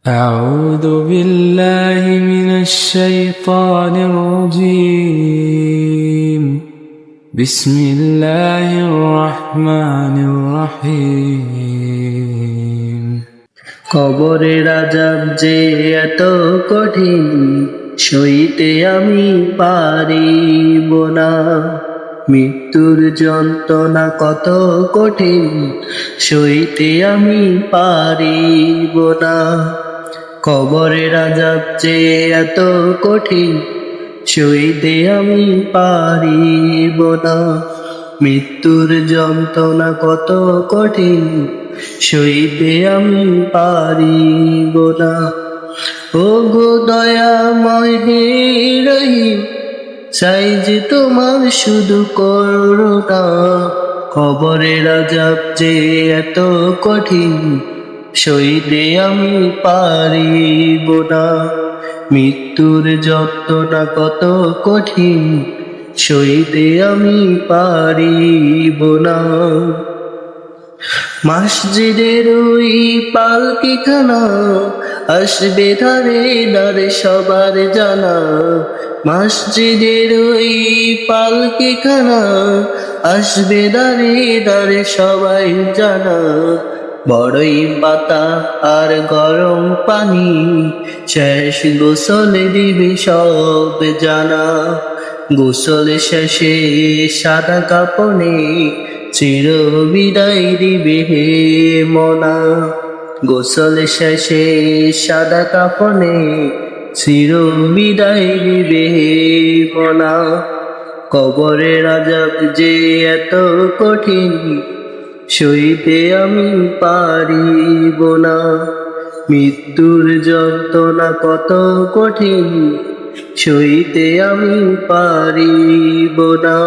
أعوذ بالله من الشيطان الرجيم بسم الله الرحمن الرحيم কবরের আযাব যে এত কঠিন সইতে আমি পারিব না। মৃত্যুর যন্ত্রণা কত কঠিন সইতে আমি পারিব না। কবরের আযাব যে এত কঠিন সইতে আমি পারিব না। মৃত্যুর যন্ত্রণা কত কঠিন সইতে আমি পারিব না। ও গো দয়াময় হে রহিম, চাই যে তোমার শুধু করুণা। কবরের আযাব যে এত কঠিন সইতে আমি পারিব না। মৃত্যুর যন্ত্রণা কত কঠিন সইতে আমি পারিব না। মসজিদের ওই পালকিখানা আসবে ধারে ধারে সবার জানা। মসজিদের ওই পালকিখানা আসবে ধারে ধারে সবাই জানা। বড়ই পাতা আর গরম পানি শেষ গোসল দিবে সব জানা। গোসল শেষে সাদা কাপড়ে চির বিদায় দিবে হে মনা। গোসল শেষে সাদা কাপড়ে চির বিদায় দিবে হে মনা। কবরের আযাব যে এত কঠিন সইতে আমি পারিব না। মৃত্যুর যন্ত্রণা কত কঠিন সইতে আমি পারিব না।